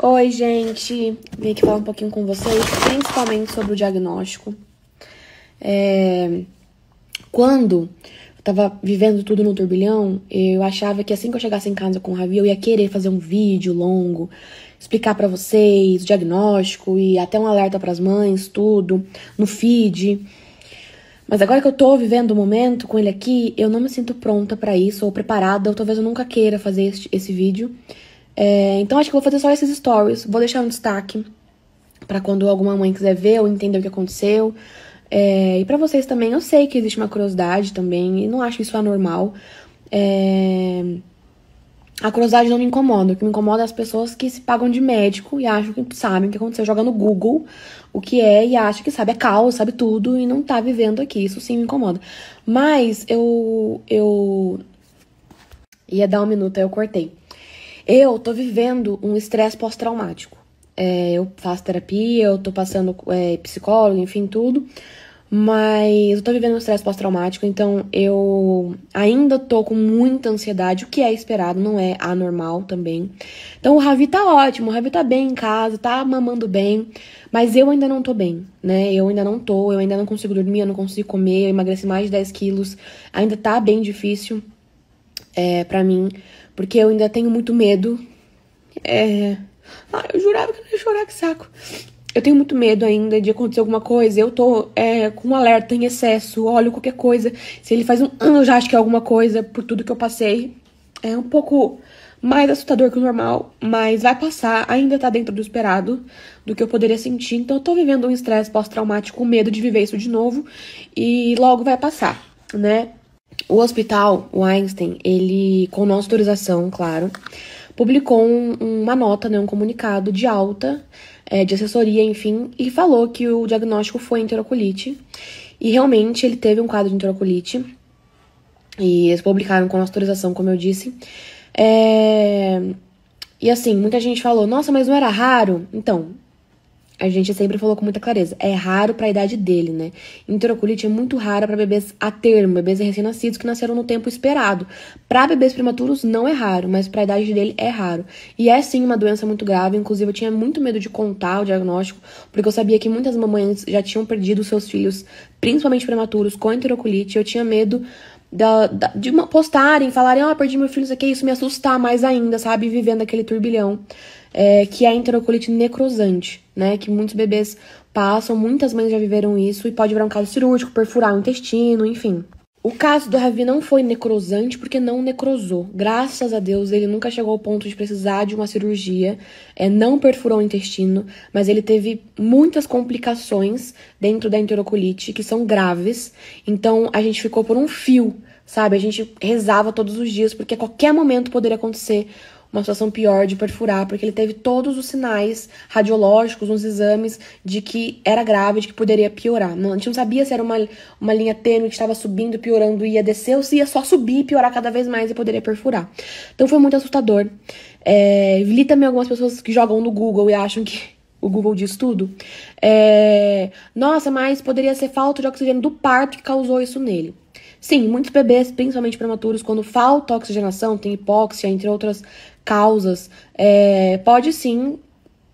Oi, gente! Vim aqui falar um pouquinho com vocês, principalmente sobre o diagnóstico. Quando eu tava vivendo tudo no turbilhão, eu achava que assim que eu chegasse em casa com o Ravi, eu ia querer fazer um vídeo longo, explicar pra vocês o diagnóstico e até um alerta pras mães, tudo, no feed. Mas agora que eu tô vivendo o momento com ele aqui, eu não me sinto pronta pra isso, ou preparada, ou talvez eu nunca queira fazer esse vídeo. Então acho que eu vou fazer só esses stories, vou deixar um destaque pra quando alguma mãe quiser ver ou entender o que aconteceu. E pra vocês também, eu sei que existe uma curiosidade também, e não acho isso anormal. A curiosidade não me incomoda, o que me incomoda é as pessoas que se pagam de médico e acham que sabem o que aconteceu, joga no Google o que é e acha que sabe a causa, sabe tudo e não tá vivendo aqui, isso sim me incomoda. Mas eu ia dar um minuto, aí eu cortei. Eu tô vivendo um estresse pós-traumático. Eu faço terapia, eu tô passando psicólogo, enfim, tudo. Mas eu tô vivendo um estresse pós-traumático, então eu ainda tô com muita ansiedade, o que é esperado, não é anormal também. Então o Ravi tá ótimo, o Ravi tá bem em casa, tá mamando bem, mas eu ainda não tô bem, né? Eu ainda não consigo dormir, eu não consigo comer, eu emagreci mais de 10 quilos, ainda tá bem difícil pra mim, porque eu ainda tenho muito medo. Eu jurava que eu não ia chorar, que saco. Eu tenho muito medo ainda de acontecer alguma coisa. Eu tô com um alerta em excesso, olho qualquer coisa. Se ele faz um ano, eu já acho que é alguma coisa por tudo que eu passei. É um pouco mais assustador que o normal, mas vai passar. Ainda tá dentro do esperado, do que eu poderia sentir. Então eu tô vivendo um estresse pós-traumático com medo de viver isso de novo. E logo vai passar, né? O hospital, o Einstein, ele, com nossa autorização, claro, publicou uma nota, né, um comunicado de alta, de assessoria, enfim, e falou que o diagnóstico foi enterocolite. E realmente ele teve um quadro de enterocolite. E eles publicaram com nossa autorização, como eu disse. E assim, muita gente falou, nossa, mas não era raro? Então, a gente sempre falou com muita clareza, é raro para a idade dele, né? Enterocolite é muito rara para bebês a termo, bebês recém-nascidos que nasceram no tempo esperado. Para bebês prematuros não é raro, mas para a idade dele é raro. E é sim uma doença muito grave, inclusive eu tinha muito medo de contar o diagnóstico, porque eu sabia que muitas mamães já tinham perdido seus filhos, principalmente prematuros, com enterocolite. Eu tinha medo de postarem, falarem, perdi meu filho, isso aqui, isso me assustar mais ainda, sabe? Vivendo aquele turbilhão. Que é a enterocolite necrosante, né? Que muitos bebês passam, muitas mães já viveram isso e pode virar um caso cirúrgico, perfurar o intestino, enfim. O caso do Ravi não foi necrosante porque não necrosou. Graças a Deus, ele nunca chegou ao ponto de precisar de uma cirurgia, não perfurou o intestino, mas ele teve muitas complicações dentro da enterocolite que são graves. Então, a gente ficou por um fio, sabe? A gente rezava todos os dias porque a qualquer momento poderia acontecer uma situação pior de perfurar, porque ele teve todos os sinais radiológicos, uns exames de que era grave, de que poderia piorar. A gente não sabia se era uma linha tênue que estava subindo e piorando e ia descer, ou se ia só subir e piorar cada vez mais e poderia perfurar. Então foi muito assustador. Vi também algumas pessoas que jogam no Google e acham que o Google diz tudo. Nossa, mas poderia ser falta de oxigênio do parto que causou isso nele. Sim, muitos bebês, principalmente prematuros, quando falta oxigenação, tem hipóxia, entre outras causas, pode sim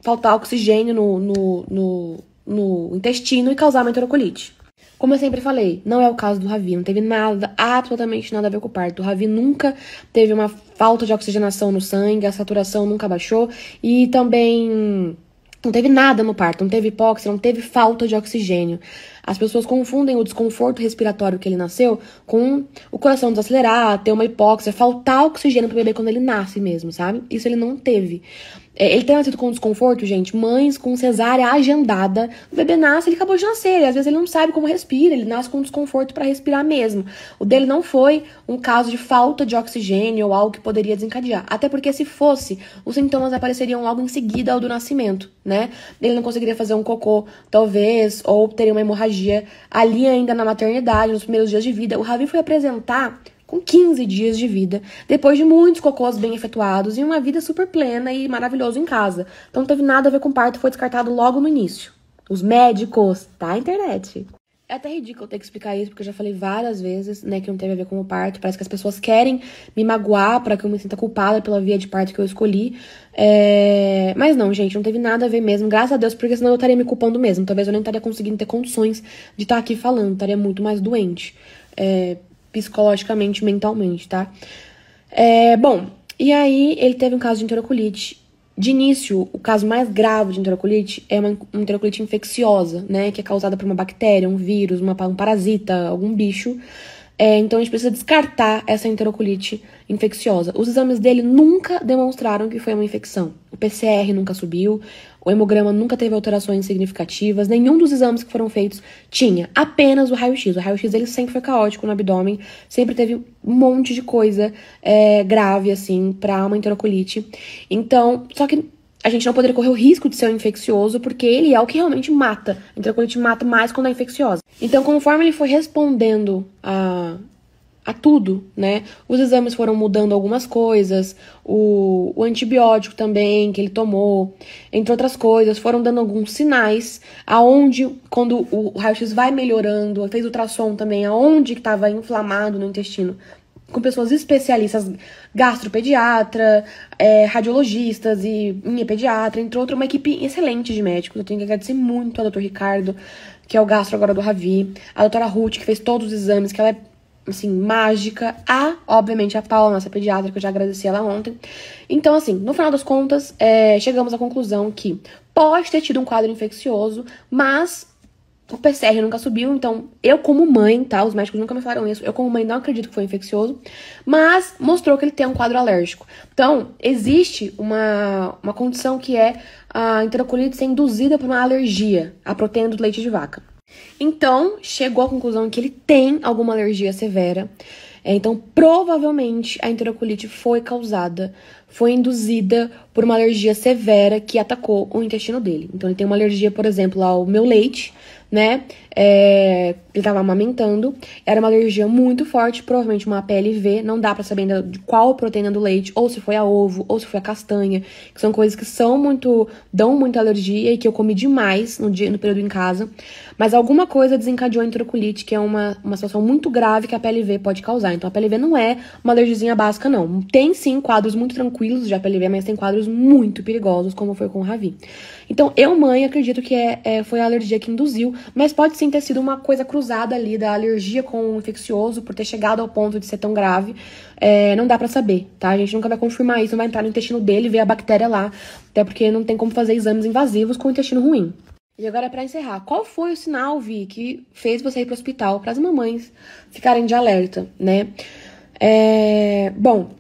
faltar oxigênio no intestino e causar uma enterocolite. Como eu sempre falei, não é o caso do Ravi, não teve nada, absolutamente nada a ver com o parto. O Ravi nunca teve uma falta de oxigenação no sangue, a saturação nunca baixou e também não teve nada no parto, não teve hipóxia, não teve falta de oxigênio. As pessoas confundem o desconforto respiratório que ele nasceu com o coração desacelerar, ter uma hipóxia, faltar oxigênio pro bebê quando ele nasce mesmo, sabe? Isso ele não teve. Ele tem nascido com desconforto, gente, mães com cesárea agendada, o bebê nasce, ele acabou de nascer, e às vezes ele não sabe como respira, ele nasce com desconforto para respirar mesmo. O dele não foi um caso de falta de oxigênio ou algo que poderia desencadear, até porque se fosse, os sintomas apareceriam logo em seguida ao do nascimento, né? Ele não conseguiria fazer um cocô, talvez, ou teria uma hemorragia ali ainda na maternidade, nos primeiros dias de vida. O Ravi foi apresentar com 15 dias de vida, depois de muitos cocôs bem efetuados e uma vida super plena e maravilhosa em casa. Então não teve nada a ver com parto, foi descartado logo no início. Os médicos, tá? A internet. É até ridículo ter que explicar isso, porque eu já falei várias vezes, né, que não teve a ver com o parto. Parece que as pessoas querem me magoar pra que eu me sinta culpada pela via de parto que eu escolhi. Mas não, gente, não teve nada a ver mesmo, graças a Deus, porque senão eu estaria me culpando mesmo. Talvez eu nem estaria conseguindo ter condições de estar aqui falando, estaria muito mais doente, psicologicamente, mentalmente, tá? Bom, e aí ele teve um caso de enterocolite. De início, o caso mais grave de enterocolite é uma enterocolite infecciosa, né? Que é causada por uma bactéria, um vírus, um parasita, algum bicho. Então a gente precisa descartar essa enterocolite infecciosa. Os exames dele nunca demonstraram que foi uma infecção. O PCR nunca subiu, o hemograma nunca teve alterações significativas, nenhum dos exames que foram feitos tinha, apenas o raio-x. O raio-x dele sempre foi caótico no abdômen, sempre teve um monte de coisa grave, assim, pra uma enterocolite. Então, só que a gente não poderia correr o risco de ser um infeccioso, porque ele é o que realmente mata. A enterocolite mata mais quando é infecciosa. Então, conforme ele foi respondendo a tudo, né? Os exames foram mudando algumas coisas, o antibiótico também que ele tomou, entre outras coisas, foram dando alguns sinais, aonde, quando o raio-x vai melhorando, fez ultrassom também, aonde que estava inflamado no intestino, com pessoas especialistas, gastropediatra, radiologistas e minha pediatra, entre outros, uma equipe excelente de médicos. Eu tenho que agradecer muito ao Dr. Ricardo, que é o gastro agora do Ravi, a doutora Ruth, que fez todos os exames, que ela é, assim, mágica. Obviamente, a Paula, nossa pediatra, que eu já agradeci ela ontem. Então, assim, no final das contas, chegamos à conclusão que pode ter tido um quadro infeccioso, mas o PCR nunca subiu, então eu como mãe, tá? Os médicos nunca me falaram isso. Eu como mãe não acredito que foi infeccioso, mas mostrou que ele tem um quadro alérgico. Então, existe uma condição que é a enterocolite ser induzida por uma alergia à proteína do leite de vaca. Então, chegou à conclusão que ele tem alguma alergia severa. Então, provavelmente, a enterocolite foi induzida por uma alergia severa que atacou o intestino dele. Então, ele tem uma alergia, por exemplo, ao meu leite, né? Ele estava amamentando. Era uma alergia muito forte, provavelmente uma PLV. Não dá pra saber ainda de qual proteína do leite, ou se foi a ovo, ou se foi a castanha, que são coisas que dão muita alergia e que eu comi demais no período em casa. Mas alguma coisa desencadeou a enterocolite, que é uma situação muito grave que a PLV pode causar. Então, a PLV não é uma alergiazinha básica, não. Tem, sim, quadros muito tranquilos de PLV, mas tem quadros muito perigosos, como foi com o Ravi. Então, eu, mãe, acredito que foi a alergia que induziu, mas pode sim ter sido uma coisa cruzada ali da alergia com o infeccioso, por ter chegado ao ponto de ser tão grave. Não dá pra saber, tá? A gente nunca vai confirmar isso, não vai entrar no intestino dele e ver a bactéria lá, até porque não tem como fazer exames invasivos com o intestino ruim. E agora, pra encerrar, qual foi o sinal, Vi, que fez você ir pro hospital, para as mamães ficarem de alerta, né? Bom,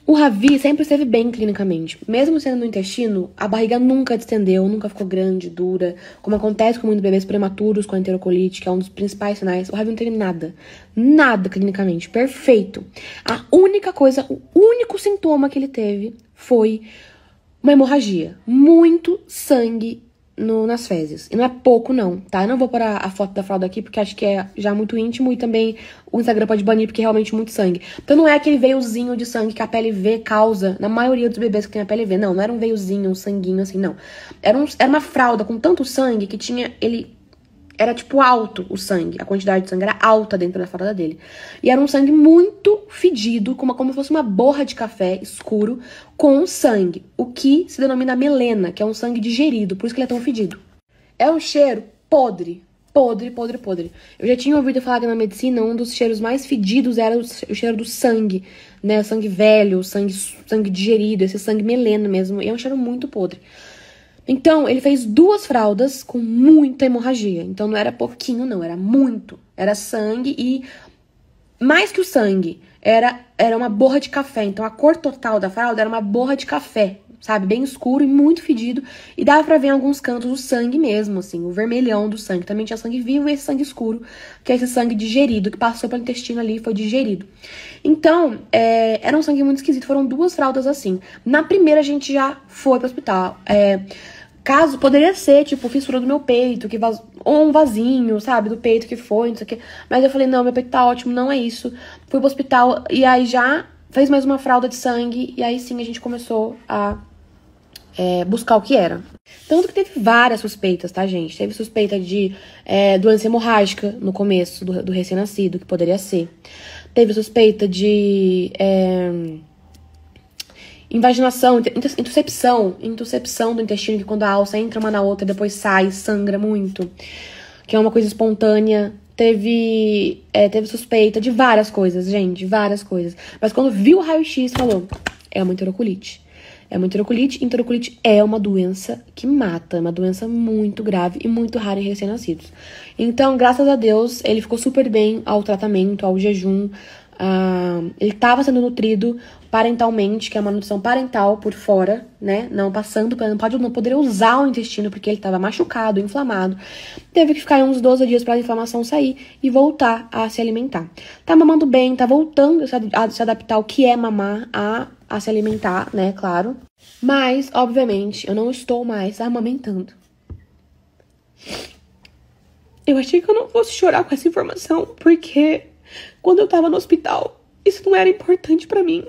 o Ravi sempre esteve bem clinicamente. Mesmo sendo no intestino, a barriga nunca distendeu, nunca ficou grande, dura, como acontece com muitos bebês prematuros com a enterocolite, que é um dos principais sinais. O Ravi não teve nada clinicamente, perfeito. A única coisa, o único sintoma que ele teve foi uma hemorragia, muito sangue nas fezes. E não é pouco, não, tá? Eu não vou pôr a foto da fralda aqui, porque acho que é já muito íntimo e também o Instagram pode banir, porque é realmente muito sangue. Então não é aquele veiozinho de sangue que a PLV causa na maioria dos bebês que tem a PLV. Não era um veiozinho, um sanguinho assim, não. Era uma fralda com tanto sangue que era, tipo, alto o sangue. A quantidade de sangue era alta dentro da fralda dele. E era um sangue muito fedido, como se fosse uma borra de café escuro com sangue. O que se denomina melena, que é um sangue digerido. Por isso que ele é tão fedido. É um cheiro podre. Podre. Eu já tinha ouvido falar que na medicina um dos cheiros mais fedidos era o cheiro do sangue, né? O sangue velho, o sangue digerido, esse sangue melena mesmo. E é um cheiro muito podre. Então, ele fez 2 fraldas com muita hemorragia. Então, não era pouquinho, não. Era muito. Era sangue e, mais que o sangue, era uma borra de café. Então, a cor total da fralda era uma borra de café, sabe? Bem escuro e muito fedido. E dava pra ver em alguns cantos o sangue mesmo, assim. O vermelhão do sangue. Também tinha sangue vivo e esse sangue escuro, que é esse sangue digerido, que passou pelo intestino ali e foi digerido. Então, era um sangue muito esquisito. Foram 2 fraldas assim. Na primeira, a gente já foi pro hospital. Caso, poderia ser, tipo, fissura do meu peito, ou um vasinho, sabe, do peito que foi, não sei o quê. Mas eu falei, não, meu peito tá ótimo, não é isso. Fui pro hospital e aí já fez mais uma fralda de sangue. E aí sim a gente começou a buscar o que era. Tanto que teve várias suspeitas, tá, gente? Teve suspeita de doença hemorrágica no começo do recém-nascido, que poderia ser. Teve suspeita de invaginação, intercepção do intestino, que quando a alça entra uma na outra, depois sai, sangra muito. Que é uma coisa espontânea. Teve suspeita de várias coisas, gente, várias coisas. Mas quando viu o raio-x, falou, é uma enterocolite. É uma enterocolite. Enterocolite é uma doença que mata, é uma doença muito grave e muito rara em recém-nascidos. Então, graças a Deus, ele ficou super bem ao tratamento, ao jejum. Ele estava sendo nutrido parentalmente, que é uma nutrição parental por fora, né? Não passando, não poderia usar o intestino porque ele estava machucado, inflamado. Teve que ficar uns 12 dias para a inflamação sair e voltar a se alimentar. Tá mamando bem, tá voltando a se adaptar ao que é mamar, a se alimentar, né? Claro. Mas, obviamente, eu não estou mais amamentando. Eu achei que eu não fosse chorar com essa informação, porque quando eu tava no hospital, isso não era importante pra mim.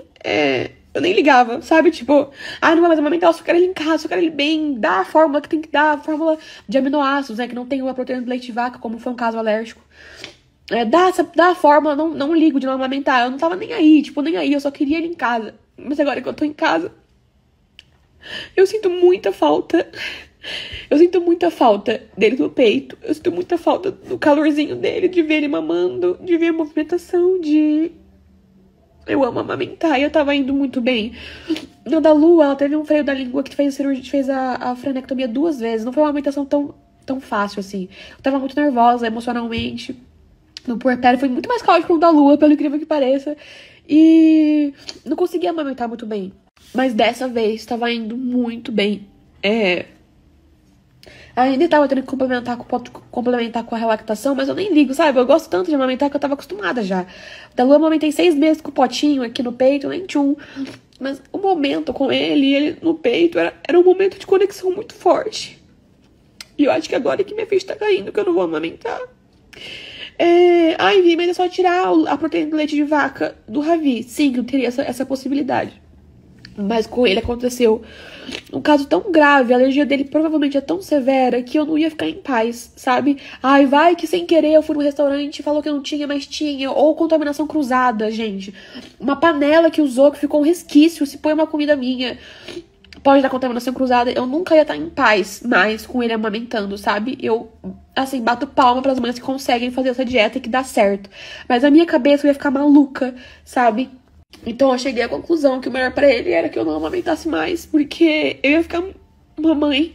Eu nem ligava, sabe? Tipo, não vai mais amamentar, eu só quero ele em casa, só quero ele bem, dá a fórmula que tem que dar, a fórmula de aminoácidos, né? Que não tem uma proteína do leite de vaca, como foi um caso alérgico. Dá a fórmula, não ligo de não amamentar. Eu não tava nem aí, eu só queria ele em casa. Mas agora que eu tô em casa, eu sinto muita falta. Eu sinto muita falta dele no peito. Eu sinto muita falta do calorzinho dele, de ver ele mamando, de ver a movimentação, Eu amo amamentar e eu tava indo muito bem. No da Lu, ela teve um freio da língua que fez a frenectomia 2 vezes. Não foi uma amamentação tão fácil assim. Eu tava muito nervosa emocionalmente. No puerpério foi muito mais caótico que o da Lua, pelo incrível que pareça. E não conseguia amamentar muito bem. Mas dessa vez tava indo muito bem. Ainda tava tendo que complementar com a relactação, mas eu nem ligo, sabe? Eu gosto tanto de amamentar que eu tava acostumada já. Da Lua eu amamentei 6 meses com o potinho aqui no peito, nem tchum. Mas o momento com ele no peito, era um momento de conexão muito forte. E eu acho que agora é que minha ficha tá caindo, que eu não vou amamentar. Vi, mas é só tirar a proteína do leite de vaca do Ravi. Sim, eu teria essa possibilidade. Mas com ele aconteceu um caso tão grave, a alergia dele provavelmente é tão severa que eu não ia ficar em paz, sabe? Vai que sem querer eu fui no restaurante e falou que não tinha, mas tinha. Ou contaminação cruzada, gente. Uma panela que usou, que ficou um resquício, se põe uma comida minha. Pode dar contaminação cruzada. Eu nunca ia estar em paz mais com ele amamentando, sabe? Eu, assim, bato palma pras mães que conseguem fazer essa dieta e que dá certo. Mas a minha cabeça ia ficar maluca, sabe? Então eu cheguei à conclusão que o melhor pra ele era que eu não amamentasse mais, porque eu ia ficar uma mãe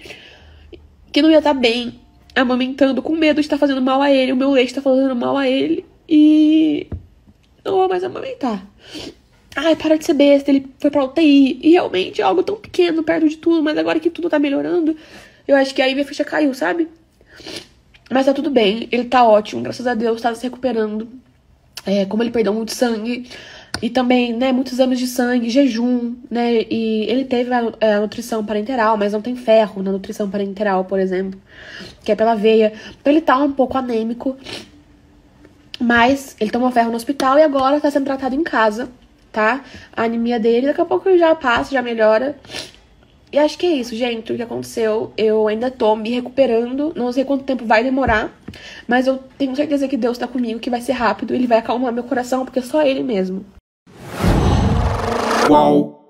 que não ia estar bem amamentando, com medo de estar fazendo mal a ele, o meu leite tá fazendo mal a ele, e não vou mais amamentar. Para de ser besta, ele foi pra UTI, e realmente é algo tão pequeno perto de tudo, mas agora que tudo tá melhorando, eu acho que aí minha ficha caiu, sabe? Mas tá tudo bem, ele tá ótimo, graças a Deus, tá se recuperando. Como ele perdeu muito sangue, e também, né, muitos exames de sangue, jejum, né, e ele teve a nutrição parenteral, mas não tem ferro na nutrição parenteral, por exemplo, que é pela veia. Então ele tá um pouco anêmico, mas ele tomou ferro no hospital e agora tá sendo tratado em casa, tá? A anemia dele, daqui a pouco já passa, já melhora. E acho que é isso, gente, o que aconteceu. Eu ainda tô me recuperando, não sei quanto tempo vai demorar, mas eu tenho certeza que Deus tá comigo, que vai ser rápido, ele vai acalmar meu coração, porque é só ele mesmo. Uau!